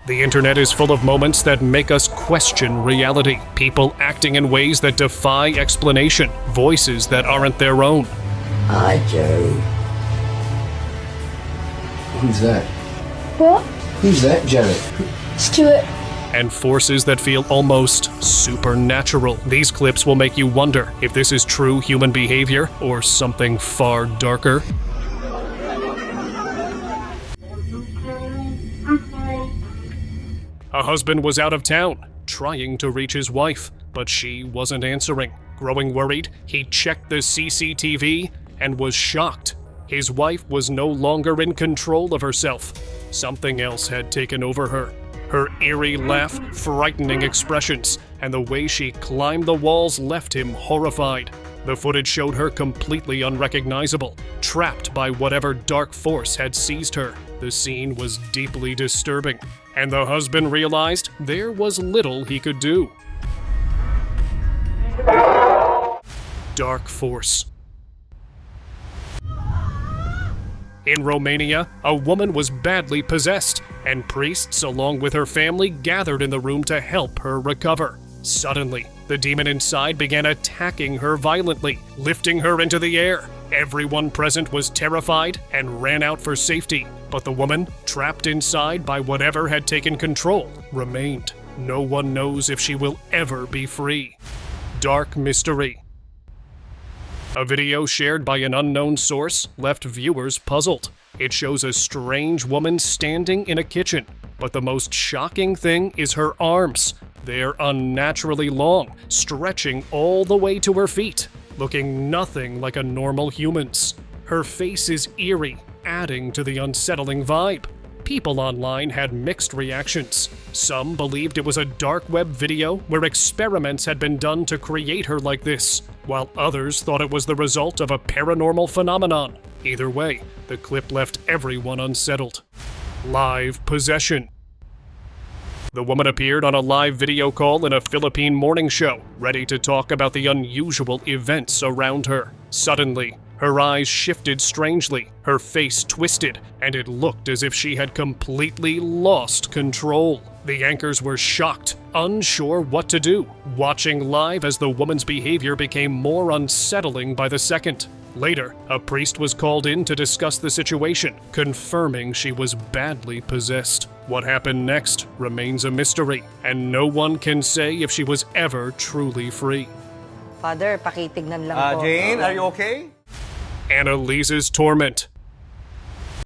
The internet is full of moments that make us question reality. People acting in ways that defy explanation. Voices that aren't their own. Hi, Jerry. Who's that? What? Who's that, Jerry? Stuart. And forces that feel almost supernatural. These clips will make you wonder if this is true human behavior or something far darker. A husband was out of town, trying to reach his wife, but she wasn't answering. Growing worried, he checked the CCTV and was shocked. His wife was no longer in control of herself. Something else had taken over her. Her eerie laugh, frightening expressions, and the way she climbed the walls left him horrified. The footage showed her completely unrecognizable, trapped by whatever dark force had seized her. The scene was deeply disturbing, and the husband realized there was little he could do. Dark force. In Romania, a woman was badly possessed, and priests along with her family gathered in the room to help her recover. Suddenly, the demon inside began attacking her violently, lifting her into the air. Everyone present was terrified and ran out for safety, but the woman, trapped inside by whatever had taken control, remained. No one knows if she will ever be free. Dark mystery. A video shared by an unknown source left viewers puzzled. It shows a strange woman standing in a kitchen, but the most shocking thing is her arms. They're unnaturally long, stretching all the way to her feet, looking nothing like a normal human's. Her face is eerie, adding to the unsettling vibe. People online had mixed reactions. Some believed it was a dark web video where experiments had been done to create her like this, while others thought it was the result of a paranormal phenomenon. Either way, the clip left everyone unsettled. Live possession. The woman appeared on a live video call in a Philippine morning show, ready to talk about the unusual events around her. Suddenly, her eyes shifted strangely, her face twisted, and it looked as if she had completely lost control. The anchors were shocked, unsure what to do, watching live as the woman's behavior became more unsettling by the second. Later, a priest was called in to discuss the situation, confirming she was badly possessed. What happened next remains a mystery, and no one can say if she was ever truly free. Father, pakitignan lang po. Jane, are you okay? Analyse's torment.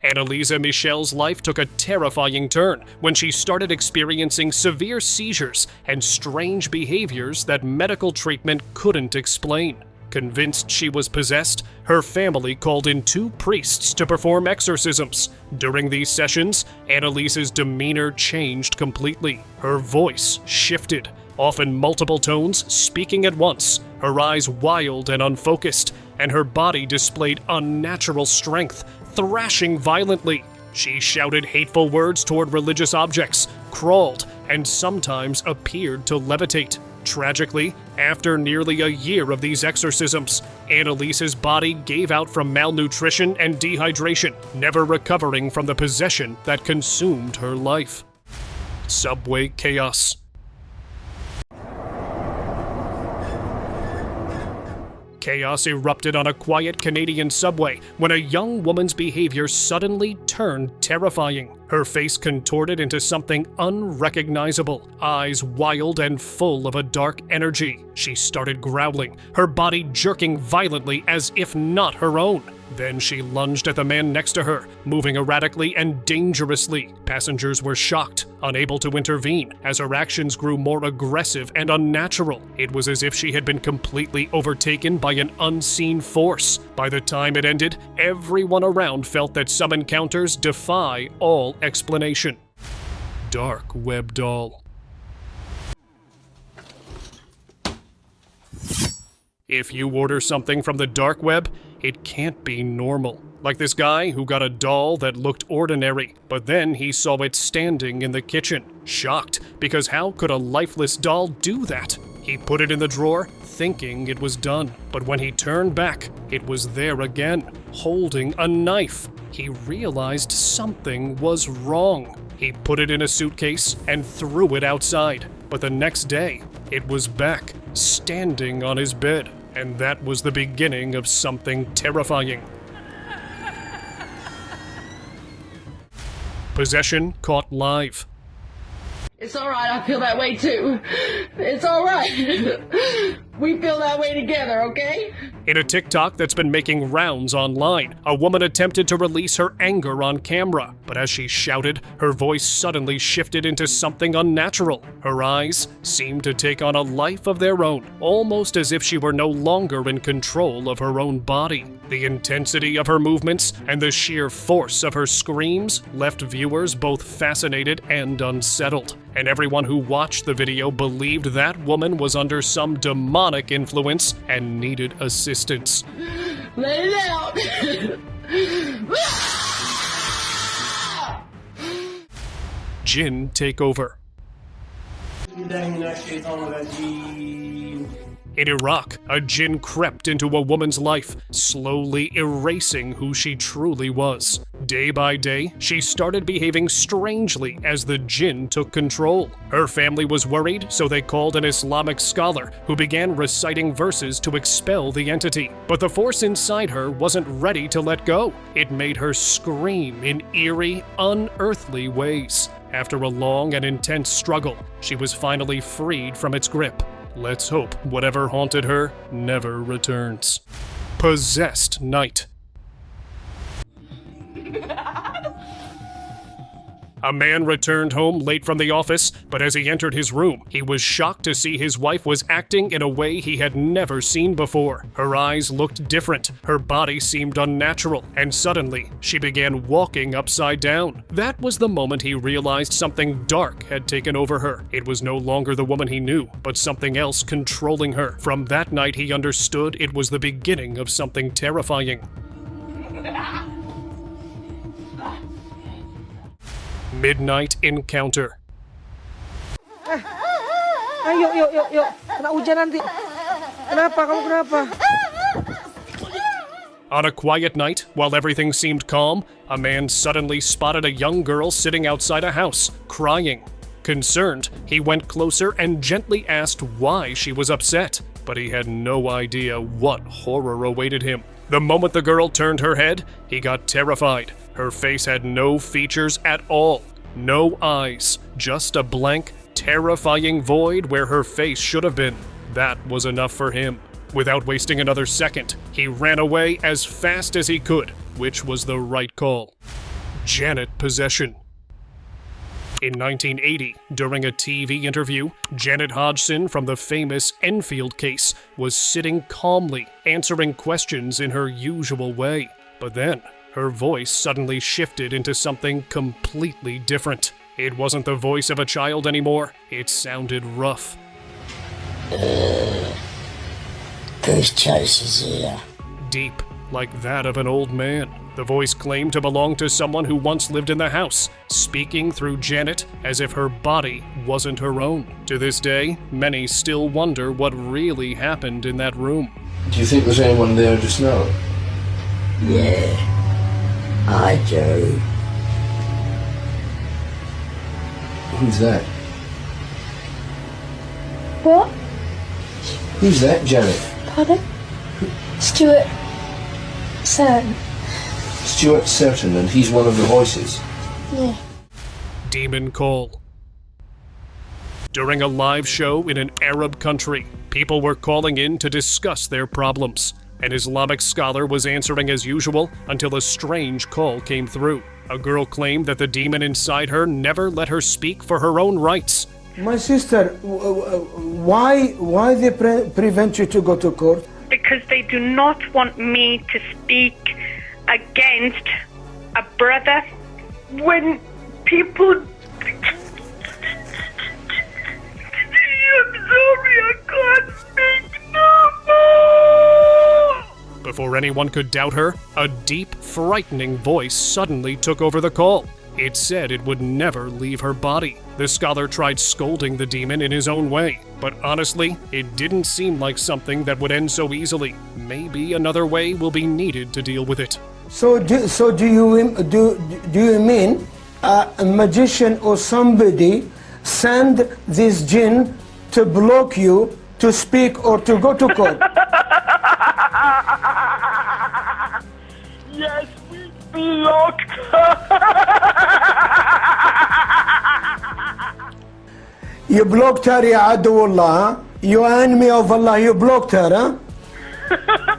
Annalisa Michel's life took a terrifying turn when she started experiencing severe seizures and strange behaviors that medical treatment couldn't explain. Convinced she was possessed, her family called in 2 priests to perform exorcisms. During these sessions, Annalise's demeanor changed completely. Her voice shifted, often multiple tones speaking at once, her eyes wild and unfocused, and her body displayed unnatural strength, thrashing violently. She shouted hateful words toward religious objects, crawled, and sometimes appeared to levitate. Tragically, after nearly a year of these exorcisms, Annalise's body gave out from malnutrition and dehydration, never recovering from the possession that consumed her life. Subway chaos. Chaos erupted on a quiet Canadian subway when a young woman's behavior suddenly turned terrifying. Her face contorted into something unrecognizable, eyes wild and full of a dark energy. She started growling, her body jerking violently as if not her own. Then she lunged at the man next to her, moving erratically and dangerously. Passengers were shocked, unable to intervene, as her actions grew more aggressive and unnatural. It was as if she had been completely overtaken by an unseen force. By the time it ended, everyone around felt that some encounters defy all explanation. Dark web doll. If you order something from the dark web, it can't be normal. Like this guy who got a doll that looked ordinary, but then he saw it standing in the kitchen. Shocked, because how could a lifeless doll do that? He put it in the drawer, thinking it was done. But when he turned back, it was there again, holding a knife. He realized something was wrong. He put it in a suitcase and threw it outside. But the next day, it was back, standing on his bed. And that was the beginning of something terrifying. Possession caught live. It's alright, I feel that way too. It's alright. We feel that way together, okay? In a TikTok that's been making rounds online, a woman attempted to release her anger on camera, but as she shouted, her voice suddenly shifted into something unnatural. Her eyes seemed to take on a life of their own, almost as if she were no longer in control of her own body. The intensity of her movements and the sheer force of her screams left viewers both fascinated and unsettled. And everyone who watched the video believed that woman was under some demonic influence and needed assistance. Let it out! Jinn takeover. In Iraq, a jinn crept into a woman's life, slowly erasing who she truly was. Day by day, she started behaving strangely as the jinn took control. Her family was worried, so they called an Islamic scholar who began reciting verses to expel the entity. But the force inside her wasn't ready to let go. It made her scream in eerie, unearthly ways. After a long and intense struggle, she was finally freed from its grip. Let's hope whatever haunted her never returns. Possessed night. A man returned home late from the office, but as he entered his room, he was shocked to see his wife was acting in a way he had never seen before. Her eyes looked different, her body seemed unnatural, and suddenly, she began walking upside down. That was the moment he realized something dark had taken over her. It was no longer the woman he knew, but something else controlling her. From that night, he understood it was the beginning of something terrifying. Midnight encounter. Yuk. Kena hujan nanti. Kenapa? Kamu kenapa? On a quiet night, while everything seemed calm, a man suddenly spotted a young girl sitting outside a house, crying. Concerned, he went closer and gently asked why she was upset, but he had no idea what horror awaited him. The moment the girl turned her head, he got terrified. Her face had no features at all, no eyes, just a blank, terrifying void where her face should have been. That was enough for him. Without wasting another second, he ran away as fast as he could, which was the right call. Janet possession. In 1980, during a TV interview, Janet Hodgson from the famous Enfield case was sitting calmly, answering questions in her usual way. But then, her voice suddenly shifted into something completely different. It wasn't the voice of a child anymore. It sounded rough. Whose choice is here? Deep, like that of an old man. The voice claimed to belong to someone who once lived in the house, speaking through Janet as if her body wasn't her own. To this day, many still wonder what really happened in that room. Do you think there's anyone there just now? Yeah, I do. Who's that? What? Who's that, Janet? Pardon? Stuart. Certain. Stuart Certain, and he's one of the voices. Yeah. Demon call. During a live show in an Arab country, people were calling in to discuss their problems. An Islamic scholar was answering as usual until a strange call came through. A girl claimed that the demon inside her never let her speak for her own rights. My sister, why they prevent you to go to court? Because they do not want me to speak against a brother. When people... I'm sorry, I can't speak no more. Before anyone could doubt her, a deep, frightening voice suddenly took over the call. It said it would never leave her body. The scholar tried scolding the demon in his own way, but honestly, it didn't seem like something that would end so easily. Maybe another way will be needed to deal with it. So do you mean a magician or somebody send this jinn to block you to speak or to go to court. Yes, we blocked You blocked her, ya Adullah. You enemy of Allah, you blocked her, huh?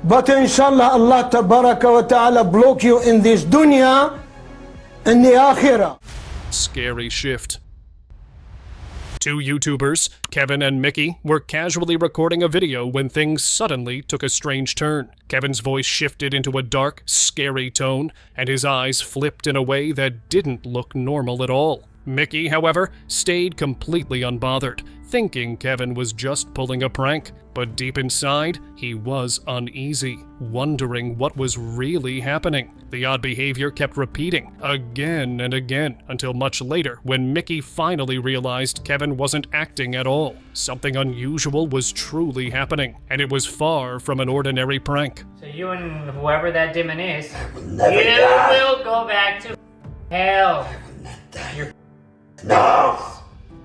But inshallah, Allah tabaraka wa ta'ala block you in this dunya and the akhirah. Scary shift. Two YouTubers, Kevin and Mickey, were casually recording a video when things suddenly took a strange turn. Kevin's voice shifted into a dark, scary tone, and his eyes flipped in a way that didn't look normal at all. Mickey, however, stayed completely unbothered, thinking Kevin was just pulling a prank. But deep inside, he was uneasy, wondering what was really happening. The odd behavior kept repeating again and again until much later when Mickey finally realized Kevin wasn't acting at all. Something unusual was truly happening, and it was far from an ordinary prank. So you and whoever that demon is, never you die. will go back to hell. You're No!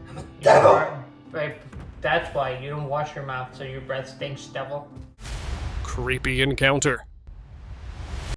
I'm a devil! Right, that's why you don't wash your mouth so your breath stinks, devil. Creepy encounter.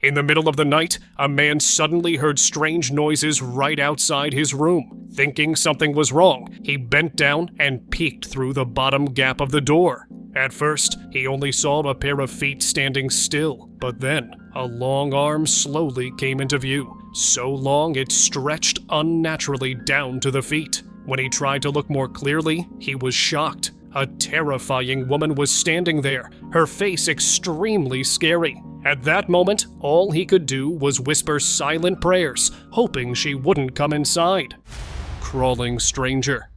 In the middle of the night, a man suddenly heard strange noises right outside his room. Thinking something was wrong, he bent down and peeked through the bottom gap of the door. At first, he only saw a pair of feet standing still, but then a long arm slowly came into view, so long it stretched unnaturally down to the feet. When he tried to look more clearly, he was shocked. A terrifying woman was standing there, her face extremely scary. At that moment, all he could do was whisper silent prayers, hoping she wouldn't come inside. Crawling stranger.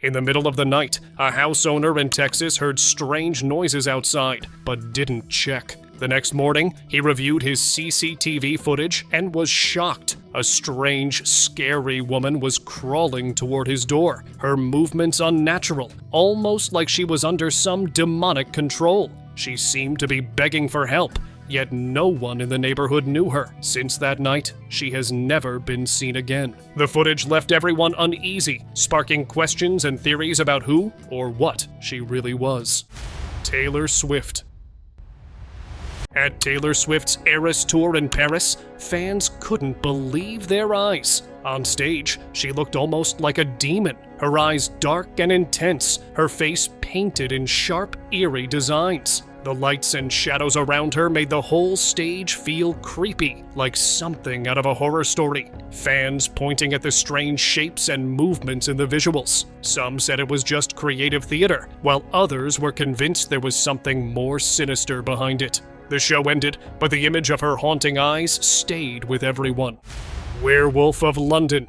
In the middle of the night, a house owner in Texas heard strange noises outside, but didn't check. The next morning, he reviewed his CCTV footage and was shocked. A strange, scary woman was crawling toward his door, her movements unnatural, almost like she was under some demonic control. She seemed to be begging for help, yet no one in the neighborhood knew her. Since that night, she has never been seen again. The footage left everyone uneasy, sparking questions and theories about who or what she really was. Taylor Swift. At Taylor Swift's Eras tour in Paris, fans couldn't believe their eyes. On stage, she looked almost like a demon, her eyes dark and intense, her face painted in sharp, eerie designs. The lights and shadows around her made the whole stage feel creepy, like something out of a horror story. Fans pointing at the strange shapes and movements in the visuals. Some said it was just creative theater, while others were convinced there was something more sinister behind it. The show ended, but the image of her haunting eyes stayed with everyone. Werewolf of London.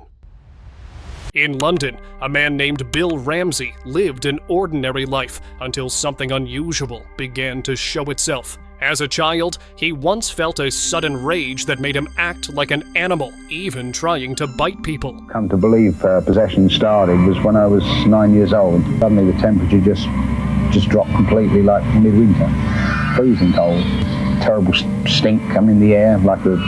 In London, a man named Bill Ramsey lived an ordinary life until something unusual began to show itself. As a child, he once felt a sudden rage that made him act like an animal, even trying to bite people. Come to believe possession started was when I was 9 years old. Suddenly the temperature just dropped completely, like midwinter. Freezing cold. Terrible stink come in the air, like a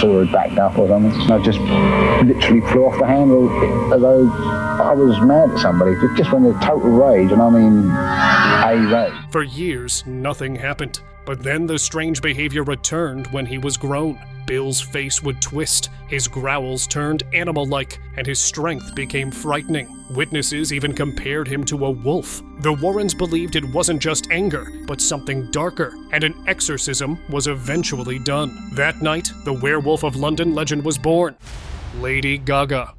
saw had backed up or something. And I just literally flew off the handle as though I was mad at somebody. Just went into total rage, and I mean a rage. For years, nothing happened. But then the strange behavior returned when he was grown. Bill's face would twist, his growls turned animal-like, and his strength became frightening. Witnesses even compared him to a wolf. The Warrens believed it wasn't just anger, but something darker, and an exorcism was eventually done. That night, the Werewolf of London legend was born. Lady Gaga.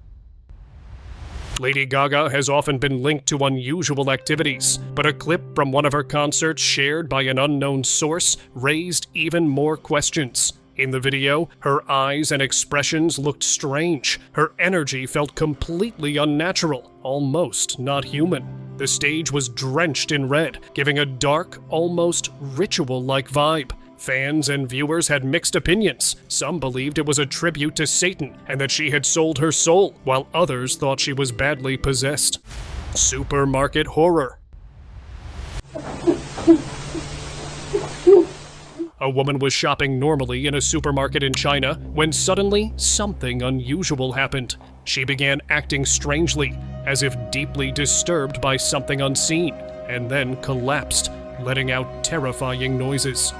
Lady Gaga has often been linked to unusual activities, but a clip from one of her concerts shared by an unknown source raised even more questions. In the video, her eyes and expressions looked strange. Her energy felt completely unnatural, almost not human. The stage was drenched in red, giving a dark, almost ritual-like vibe. Fans and viewers had mixed opinions. Some believed it was a tribute to Satan and that she had sold her soul, while others thought she was badly possessed. Supermarket horror. A woman was shopping normally in a supermarket in China when suddenly something unusual happened. She began acting strangely, as if deeply disturbed by something unseen, and then collapsed, letting out terrifying noises.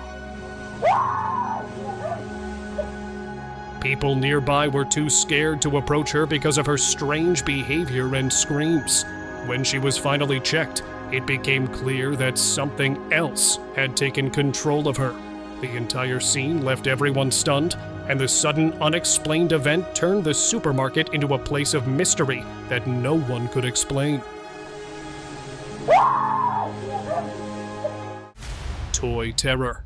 People nearby were too scared to approach her because of her strange behavior and screams. When she was finally checked, it became clear that something else had taken control of her. The entire scene left everyone stunned, and the sudden, unexplained event turned the supermarket into a place of mystery that no one could explain. Toy terror.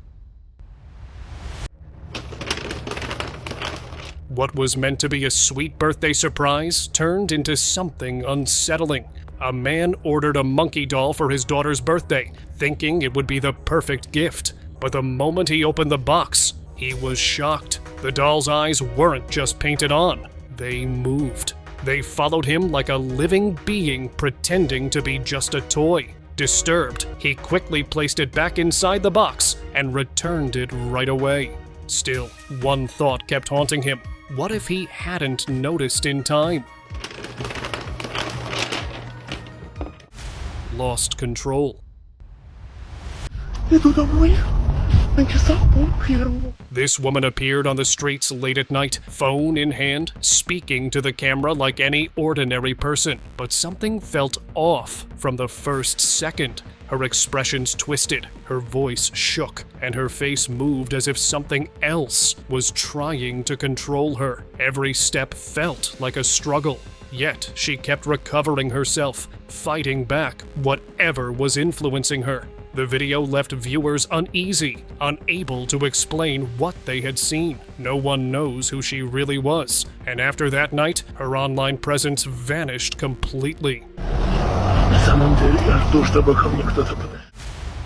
What was meant to be a sweet birthday surprise turned into something unsettling. A man ordered a monkey doll for his daughter's birthday, thinking it would be the perfect gift. But the moment he opened the box, he was shocked. The doll's eyes weren't just painted on, they moved. They followed him like a living being pretending to be just a toy. Disturbed, he quickly placed it back inside the box and returned it right away. Still, one thought kept haunting him. What if he hadn't noticed in time? Lost control. This woman appeared on the streets late at night, phone in hand, speaking to the camera like any ordinary person. But something felt off from the first second. Her expressions twisted, her voice shook, and her face moved as if something else was trying to control her. Every step felt like a struggle. Yet she kept recovering herself, fighting back whatever was influencing her. The video left viewers uneasy, unable to explain what they had seen. No one knows who she really was, and after that night, her online presence vanished completely.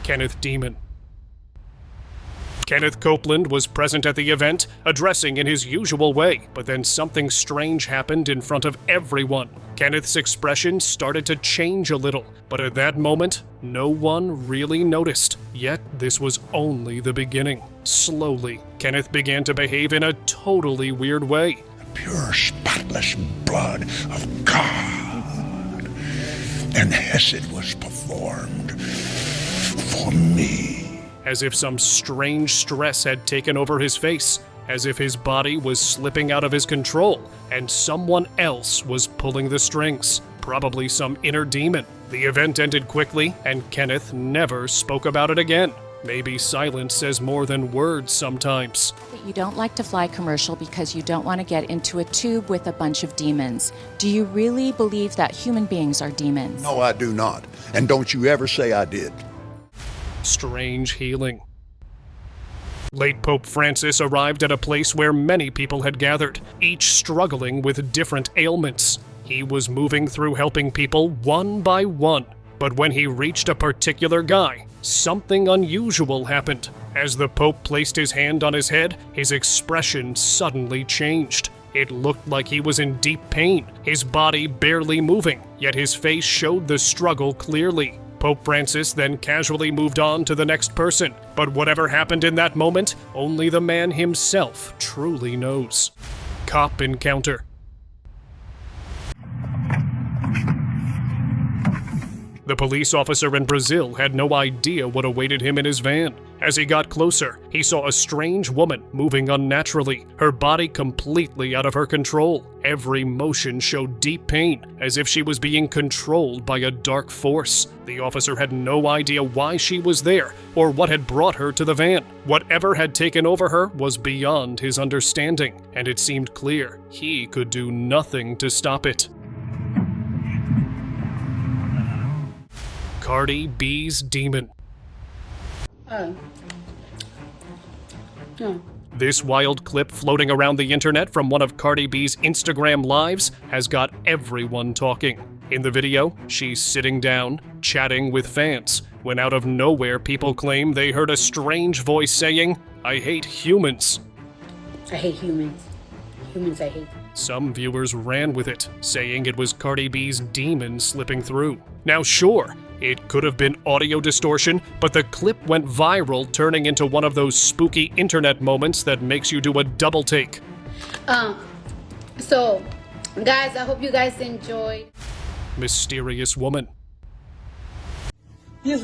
Kenneth Demon. Kenneth Copeland was present at the event, addressing in his usual way, but then something strange happened in front of everyone. Kenneth's expression started to change a little, but at that moment, no one really noticed. Yet, this was only the beginning. Slowly, Kenneth began to behave in a totally weird way. The pure, spotless blood of God. And Hesed was performed for me. As if some strange stress had taken over his face, as if his body was slipping out of his control, and someone else was pulling the strings, probably some inner demon. The event ended quickly, and Kenneth never spoke about it again. Maybe silence says more than words sometimes. You don't like to fly commercial because you don't want to get into a tube with a bunch of demons. Do you really believe that human beings are demons? No, I do not. And don't you ever say I did. Strange healing. Late Pope Francis arrived at a place where many people had gathered, each struggling with different ailments. He was moving through helping people one by one. But when he reached a particular guy, something unusual happened. As the Pope placed his hand on his head, his expression suddenly changed. It looked like he was in deep pain, his body barely moving, yet his face showed the struggle clearly. Pope Francis then casually moved on to the next person, but whatever happened in that moment, only the man himself truly knows. Cop encounter. The police officer in Brazil had no idea what awaited him in his van. As he got closer, he saw a strange woman moving unnaturally, her body completely out of her control. Every motion showed deep pain, as if she was being controlled by a dark force. The officer had no idea why she was there, or what had brought her to the van. Whatever had taken over her was beyond his understanding, and it seemed clear he could do nothing to stop it. Cardi B's demon. This wild clip floating around the internet from one of Cardi B's Instagram lives has got everyone talking. In the video, she's sitting down, chatting with fans, when out of nowhere people claim they heard a strange voice saying, "I hate humans." I hate humans. Humans I hate. Some viewers ran with it, saying it was Cardi B's demon slipping through. Now sure, It could have been audio distortion, but the clip went viral, turning into one of those spooky internet moments that makes you do a double take. So, guys, I hope you guys enjoyed. Mysterious woman. In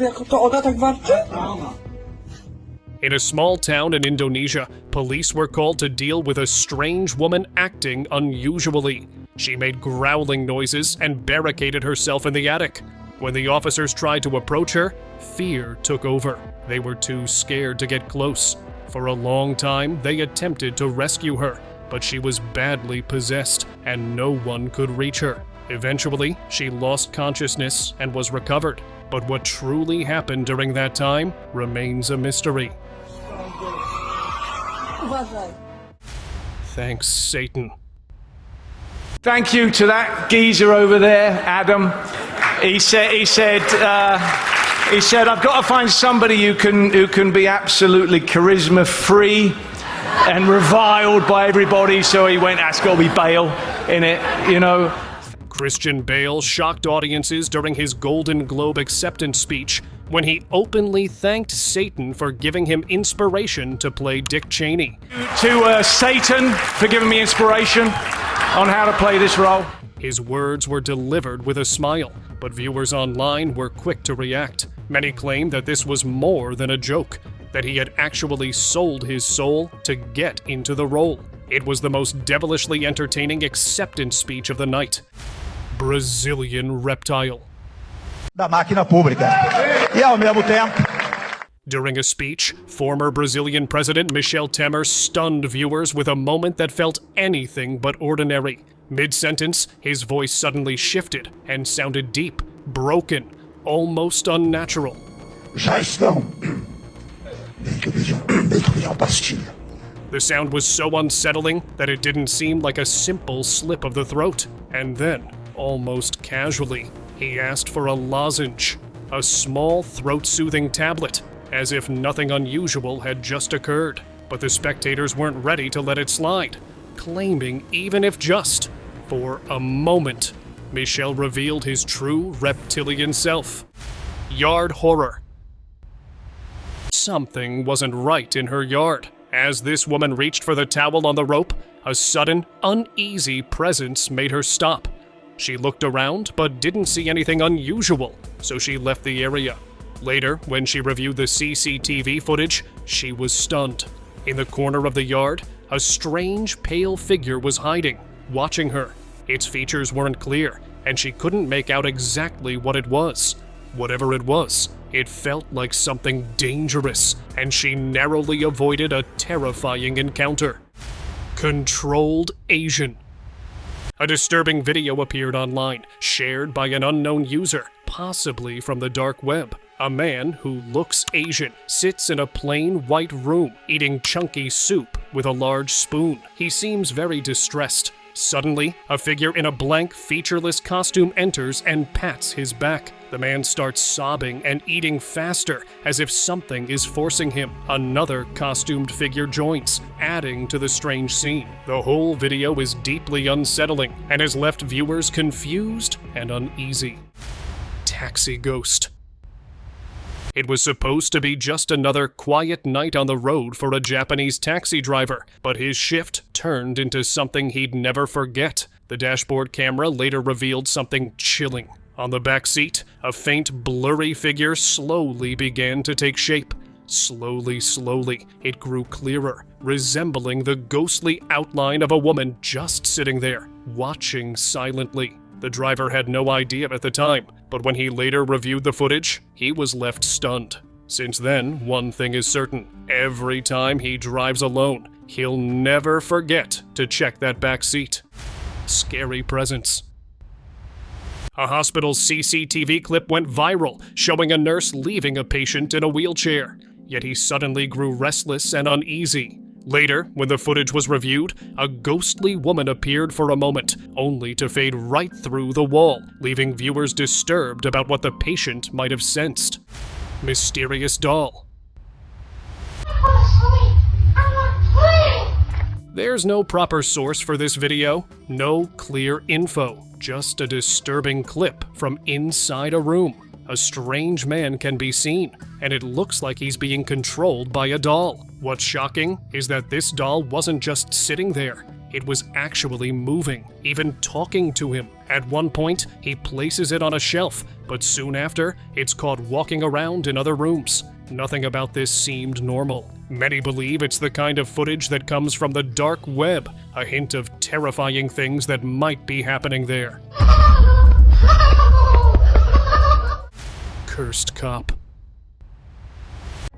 a small town in Indonesia, police were called to deal with a strange woman acting unusually. She made growling noises and barricaded herself in the attic. When the officers tried to approach her, fear took over. They were too scared to get close. For a long time, they attempted to rescue her, but she was badly possessed, and no one could reach her. Eventually, she lost consciousness and was recovered, but what truly happened during that time remains a mystery. Thanks, Satan. Thank you to that geezer over there, Adam. He said, I've got to find somebody who can be absolutely charisma-free and reviled by everybody. So he went, that's got to be Bale in it, you know. Christian Bale shocked audiences during his Golden Globe acceptance speech when he openly thanked Satan for giving him inspiration to play Dick Cheney. To Satan for giving me inspiration on how to play this role. His words were delivered with a smile, but viewers online were quick to react. Many claimed that this was more than a joke, that he had actually sold his soul to get into the role. It was the most devilishly entertaining acceptance speech of the night. Brazilian reptile. Da máquina pública. E ao mesmo tempo. During a speech, former Brazilian President Michel Temer stunned viewers with a moment that felt anything but ordinary. Mid-sentence, his voice suddenly shifted and sounded deep, broken, almost unnatural. Já estão dentro de uma pastilha. The sound was so unsettling that it didn't seem like a simple slip of the throat. And then, almost casually, he asked for a lozenge, a small throat-soothing tablet, as if nothing unusual had just occurred. But the spectators weren't ready to let it slide, claiming even if just for a moment, Michel revealed his true reptilian self. Yard horror. Something wasn't right in her yard. As this woman reached for the towel on the rope, a sudden, uneasy presence made her stop. She looked around, but didn't see anything unusual, so she left the area. Later, when she reviewed the CCTV footage, she was stunned. In the corner of the yard, a strange, pale figure was hiding, watching her. Its features weren't clear, and she couldn't make out exactly what it was. Whatever it was, it felt like something dangerous, and she narrowly avoided a terrifying encounter. Controlled Asian. A disturbing video appeared online, shared by an unknown user, possibly from the dark web. A man who looks Asian sits in a plain white room, eating chunky soup with a large spoon. He seems very distressed. Suddenly, a figure in a blank, featureless costume enters and pats his back. The man starts sobbing and eating faster, as if something is forcing him. Another costumed figure joins, adding to the strange scene. The whole video is deeply unsettling and has left viewers confused and uneasy. Taxi ghost. It was supposed to be just another quiet night on the road for a Japanese taxi driver, but his shift turned into something he'd never forget. The dashboard camera later revealed something chilling. On the back seat, a faint, blurry figure slowly began to take shape. Slowly, it grew clearer, resembling the ghostly outline of a woman just sitting there, watching silently. The driver had no idea at the time, but when he later reviewed the footage, he was left stunned. Since then, one thing is certain. Every time he drives alone, he'll never forget to check that back seat. Scary presence. A hospital's CCTV clip went viral, showing a nurse leaving a patient in a wheelchair. Yet he suddenly grew restless and uneasy. Later, when the footage was reviewed, a ghostly woman appeared for a moment, only to fade right through the wall, leaving viewers disturbed about what the patient might have sensed. Mysterious doll. There's no proper source for this video, no clear info, just a disturbing clip from inside a room. a strange man can be seen, and it looks like he's being controlled by a doll. What's shocking is that this doll wasn't just sitting there. It was actually moving, even talking to him. At one point, he places it on a shelf, but soon after, it's caught walking around in other rooms. Nothing about this seemed normal. Many believe it's the kind of footage that comes from the dark web, a hint of terrifying things that might be happening there. Cursed cop.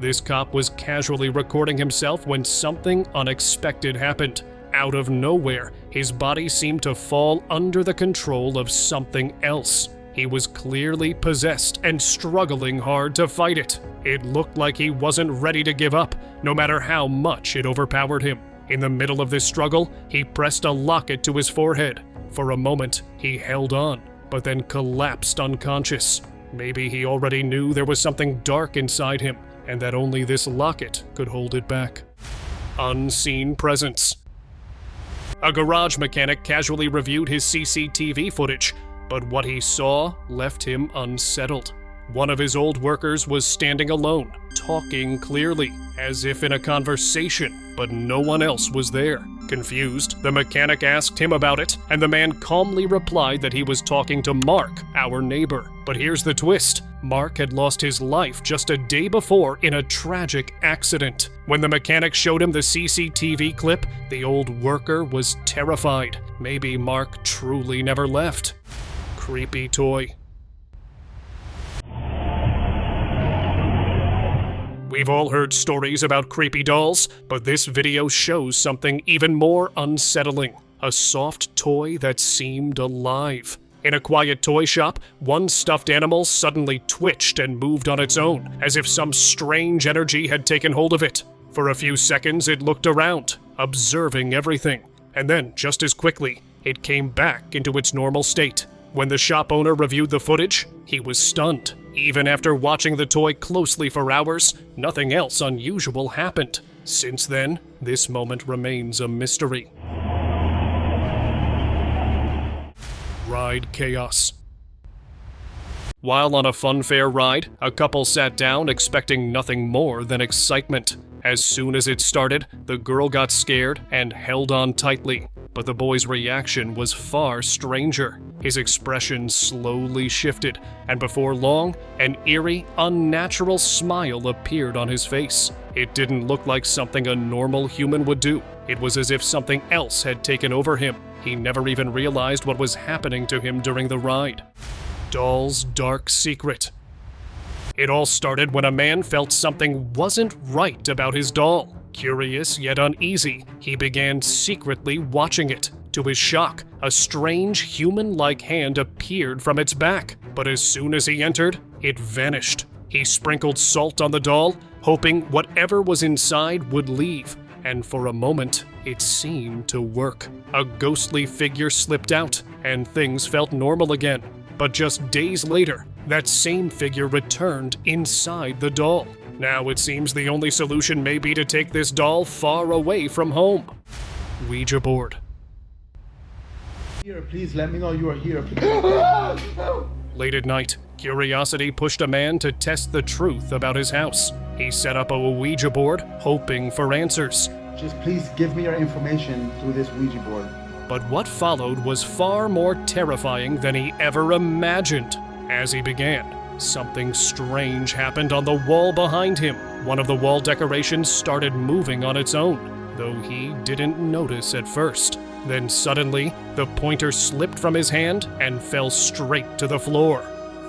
This cop was casually recording himself when something unexpected happened. Out of nowhere, his body seemed to fall under the control of something else. He was clearly possessed and struggling hard to fight it. It looked like he wasn't ready to give up, no matter how much it overpowered him. In the middle of this struggle, he pressed a locket to his forehead. For a moment, he held on, but then collapsed unconscious. Maybe he already knew there was something dark inside him, and that only this locket could hold it back. Unseen presence. A garage mechanic casually reviewed his CCTV footage, but what he saw left him unsettled. One of his old workers was standing alone, talking clearly, as if in a conversation, but no one else was there. Confused, the mechanic asked him about it, and the man calmly replied that he was talking to Mark, our neighbor. But here's the twist. Mark had lost his life just a day before in a tragic accident. When the mechanic showed him the CCTV clip, the old worker was terrified. Maybe Mark truly never left. Creepy toy. We've all heard stories about creepy dolls, but this video shows something even more unsettling. A soft toy that seemed alive. In a quiet toy shop, one stuffed animal suddenly twitched and moved on its own, as if some strange energy had taken hold of it. For a few seconds, it looked around, observing everything. And then, just as quickly, it came back into its normal state. When the shop owner reviewed the footage, he was stunned. Even after watching the toy closely for hours, nothing else unusual happened. Since then, this moment remains a mystery. Ride chaos. While on a funfair ride, a couple sat down expecting nothing more than excitement. As soon as it started, the girl got scared and held on tightly. But the boy's reaction was far stranger. His expression slowly shifted, and before long, an eerie, unnatural smile appeared on his face. It didn't look like something a normal human would do. It was as if something else had taken over him. He never even realized what was happening to him during the ride. Doll's dark secret. It all started when a man felt something wasn't right about his doll. Curious yet uneasy, he began secretly watching it. To his shock, a strange human-like hand appeared from its back, but as soon as he entered, it vanished. He sprinkled salt on the doll, hoping whatever was inside would leave, and for a moment, it seemed to work. A ghostly figure slipped out, and things felt normal again. But just days later, that same figure returned inside the doll. Now it seems the only solution may be to take this doll far away from home. Ouija board. Here, please let me know you are here. Late at night, curiosity pushed a man to test the truth about his house. He set up a Ouija board, hoping for answers. Just please give me your information through this Ouija board. But what followed was far more terrifying than he ever imagined. As he began, something strange happened on the wall behind him. One of the wall decorations started moving on its own, though he didn't notice at first. Then suddenly, the pointer slipped from his hand and fell straight to the floor.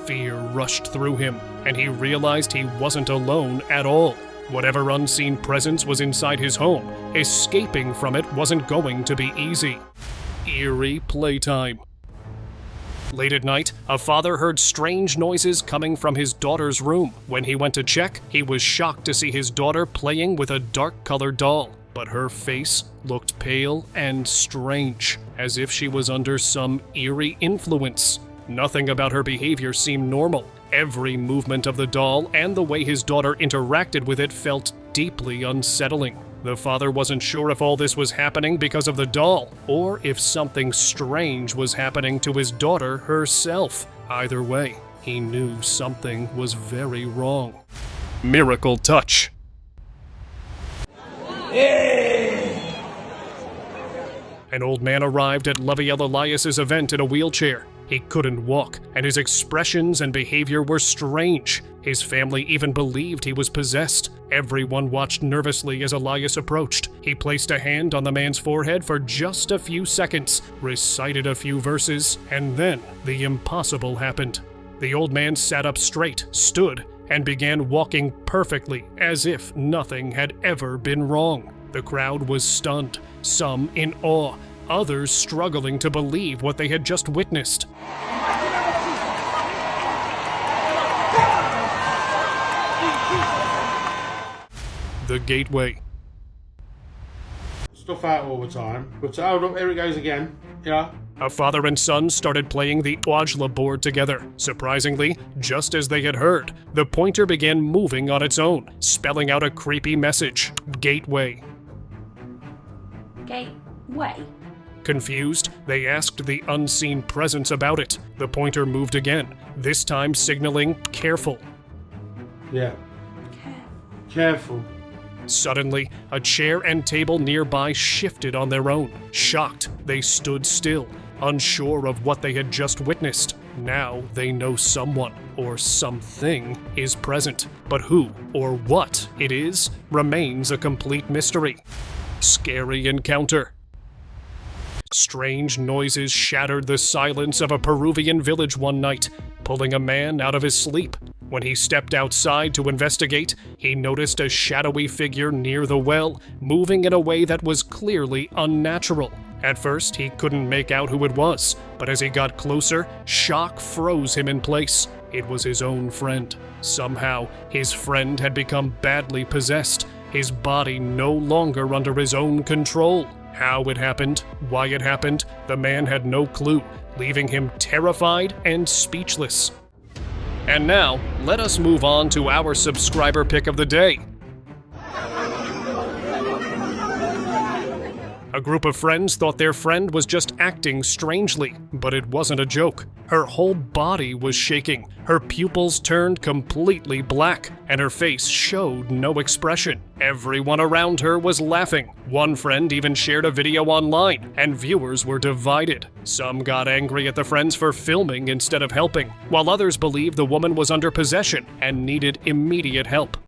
Fear rushed through him, and he realized he wasn't alone at all. Whatever unseen presence was inside his home, escaping from it wasn't going to be easy. Eerie playtime. Late at night, a father heard strange noises coming from his daughter's room. When he went to check, he was shocked to see his daughter playing with a dark-colored doll. But her face looked pale and strange, as if she was under some eerie influence. Nothing about her behavior seemed normal. Every movement of the doll and the way his daughter interacted with it felt deeply unsettling. The father wasn't sure if all this was happening because of the doll, or if something strange was happening to his daughter herself. Either way, he knew something was very wrong. Miracle touch. An old man arrived at Loviel Elias's event in a wheelchair. He couldn't walk, and his expressions and behavior were strange. His family even believed he was possessed. Everyone watched nervously as Elias approached. He placed a hand on the man's forehead for just a few seconds, recited a few verses, and then the impossible happened. The old man sat up straight, stood, and began walking perfectly, as if nothing had ever been wrong. The crowd was stunned, some in awe, others struggling to believe what they had just witnessed. The gateway. Stuff out all the time, but hold up, here it goes again. Yeah. A father and son started playing the Ouija board together. Surprisingly, just as they had heard, the pointer began moving on its own, spelling out a creepy message. Gateway. Gateway? Confused, they asked the unseen presence about it. The pointer moved again, this time signaling careful. Yeah. Careful. Suddenly, a chair and table nearby shifted on their own. Shocked, they stood still, unsure of what they had just witnessed. Now they know someone or something is present, but who or what it is remains a complete mystery. Scary encounter. Strange noises shattered the silence of a Peruvian village one night, pulling a man out of his sleep. When he stepped outside to investigate, he noticed a shadowy figure near the well, moving in a way that was clearly unnatural. At first, he couldn't make out who it was, but as he got closer, shock froze him in place. It was his own friend. Somehow, his friend had become badly possessed, his body no longer under his own control. How it happened, why it happened, the man had no clue, leaving him terrified and speechless. And now, let us move on to our subscriber pick of the day. A group of friends thought their friend was just acting strangely, but it wasn't a joke. Her whole body was shaking, her pupils turned completely black, and her face showed no expression. Everyone around her was laughing. One friend even shared a video online, and viewers were divided. Some got angry at the friends for filming instead of helping, while others believed the woman was under possession and needed immediate help.